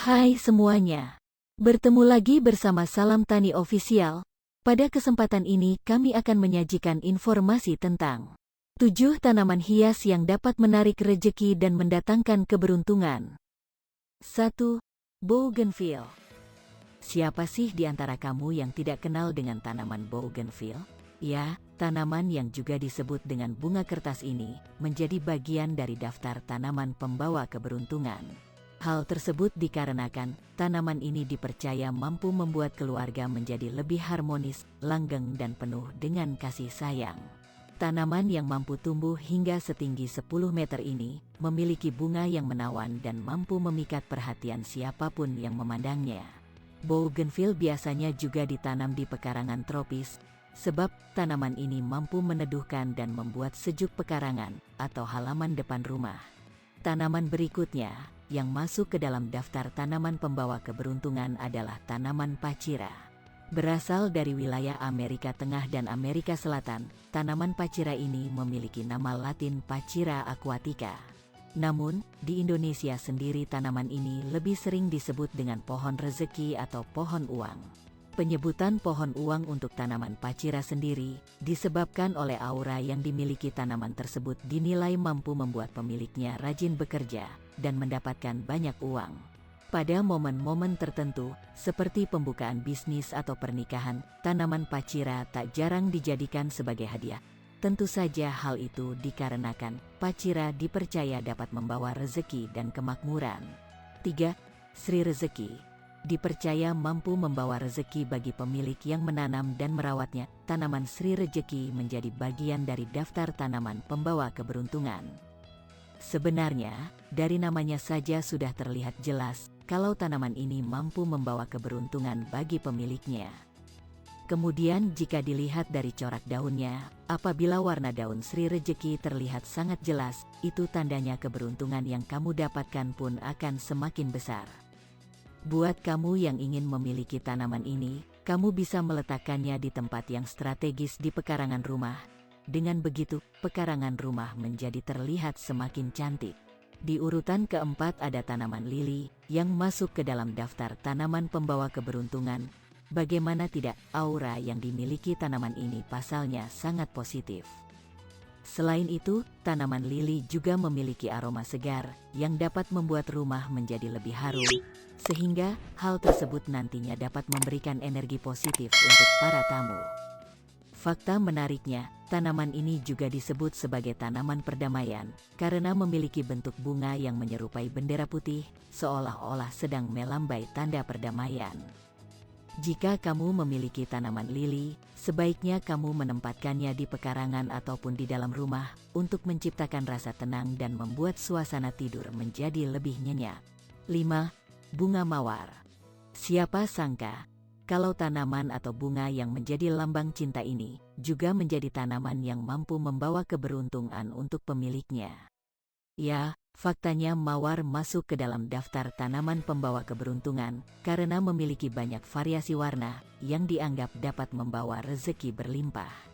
Hai semuanya, bertemu lagi bersama Salam Tani Official. Pada kesempatan ini kami akan menyajikan informasi tentang 7 tanaman hias yang dapat menarik rejeki dan mendatangkan keberuntungan. 1. Bougainville. Siapa sih di antara kamu yang tidak kenal dengan tanaman bougainville? Ya, tanaman yang juga disebut dengan bunga kertas ini menjadi bagian dari daftar tanaman pembawa keberuntungan. Hal tersebut dikarenakan tanaman ini dipercaya mampu membuat keluarga menjadi lebih harmonis, langgeng dan penuh dengan kasih sayang. Tanaman yang mampu tumbuh hingga setinggi 10 meter ini memiliki bunga yang menawan dan mampu memikat perhatian siapapun yang memandangnya. Bougainville biasanya juga ditanam di pekarangan tropis, sebab tanaman ini mampu meneduhkan dan membuat sejuk pekarangan atau halaman depan rumah. Tanaman berikutnya yang masuk ke dalam daftar tanaman pembawa keberuntungan adalah tanaman pacira. Berasal dari wilayah Amerika Tengah dan Amerika Selatan, tanaman pacira ini memiliki nama Latin Pacira aquatica. Namun, di Indonesia sendiri tanaman ini lebih sering disebut dengan pohon rezeki atau pohon uang. Penyebutan pohon uang untuk tanaman pacira sendiri disebabkan oleh aura yang dimiliki tanaman tersebut dinilai mampu membuat pemiliknya rajin bekerja dan mendapatkan banyak uang. Pada momen-momen tertentu, seperti pembukaan bisnis atau pernikahan, tanaman pacira tak jarang dijadikan sebagai hadiah. Tentu saja hal itu dikarenakan pacira dipercaya dapat membawa rezeki dan kemakmuran. 3. Sri Rezeki. Dipercaya mampu membawa rezeki bagi pemilik yang menanam dan merawatnya. Tanaman Sri Rezeki menjadi bagian dari daftar tanaman pembawa keberuntungan. Sebenarnya, dari namanya saja sudah terlihat jelas kalau tanaman ini mampu membawa keberuntungan bagi pemiliknya. Kemudian jika dilihat dari corak daunnya, apabila warna daun Sri Rezeki terlihat sangat jelas, itu tandanya keberuntungan yang kamu dapatkan pun akan semakin besar. Buat kamu yang ingin memiliki tanaman ini, kamu bisa meletakkannya di tempat yang strategis di pekarangan rumah. Dengan begitu, pekarangan rumah menjadi terlihat semakin cantik. Di urutan keempat ada tanaman lili, yang masuk ke dalam daftar tanaman pembawa keberuntungan. Bagaimana tidak, aura yang dimiliki tanaman ini pasalnya sangat positif. Selain itu, tanaman lili juga memiliki aroma segar yang dapat membuat rumah menjadi lebih harum, sehingga hal tersebut nantinya dapat memberikan energi positif untuk para tamu. Fakta menariknya, tanaman ini juga disebut sebagai tanaman perdamaian karena memiliki bentuk bunga yang menyerupai bendera putih, seolah-olah sedang melambai tanda perdamaian. Jika kamu memiliki tanaman lili, sebaiknya kamu menempatkannya di pekarangan ataupun di dalam rumah untuk menciptakan rasa tenang dan membuat suasana tidur menjadi lebih nyenyak. 5. Bunga mawar. Siapa sangka, kalau tanaman atau bunga yang menjadi lambang cinta ini juga menjadi tanaman yang mampu membawa keberuntungan untuk pemiliknya. Ya, faktanya mawar masuk ke dalam daftar tanaman pembawa keberuntungan karena memiliki banyak variasi warna yang dianggap dapat membawa rezeki berlimpah.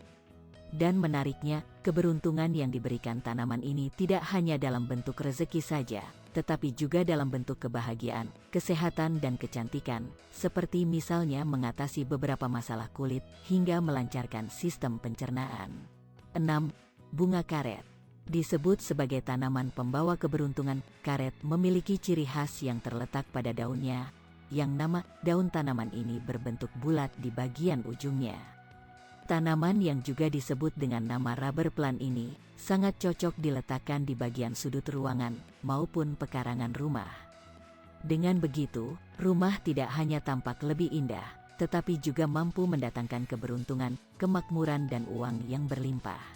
Dan menariknya, keberuntungan yang diberikan tanaman ini tidak hanya dalam bentuk rezeki saja, tetapi juga dalam bentuk kebahagiaan, kesehatan dan kecantikan, seperti misalnya mengatasi beberapa masalah kulit hingga melancarkan sistem pencernaan. 6. Bunga karet. Disebut sebagai tanaman pembawa keberuntungan, karet memiliki ciri khas yang terletak pada daunnya, yang nama daun tanaman ini berbentuk bulat di bagian ujungnya. Tanaman yang juga disebut dengan nama rubber plant ini sangat cocok diletakkan di bagian sudut ruangan maupun pekarangan rumah. Dengan begitu, rumah tidak hanya tampak lebih indah, tetapi juga mampu mendatangkan keberuntungan, kemakmuran dan uang yang berlimpah.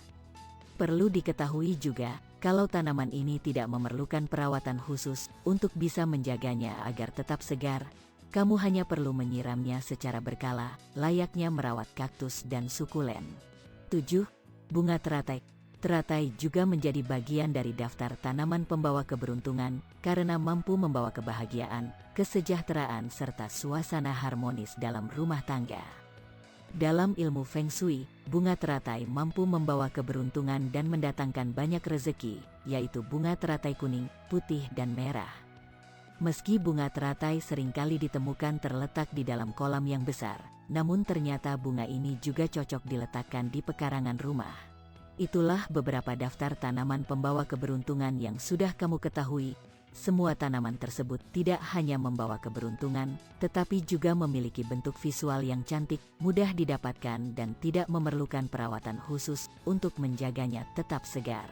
Perlu diketahui juga, kalau tanaman ini tidak memerlukan perawatan khusus untuk bisa menjaganya agar tetap segar, kamu hanya perlu menyiramnya secara berkala, layaknya merawat kaktus dan sukulen. 7. Bunga teratai. Teratai juga menjadi bagian dari daftar tanaman pembawa keberuntungan karena mampu membawa kebahagiaan, kesejahteraan serta suasana harmonis dalam rumah tangga. Dalam ilmu Feng Shui, bunga teratai mampu membawa keberuntungan dan mendatangkan banyak rezeki, yaitu bunga teratai kuning, putih dan merah. Meski bunga teratai seringkali ditemukan terletak di dalam kolam yang besar, namun ternyata bunga ini juga cocok diletakkan di pekarangan rumah. Itulah beberapa daftar tanaman pembawa keberuntungan yang sudah kamu ketahui. Semua tanaman tersebut tidak hanya membawa keberuntungan, tetapi juga memiliki bentuk visual yang cantik, mudah didapatkan dan tidak memerlukan perawatan khusus untuk menjaganya tetap segar.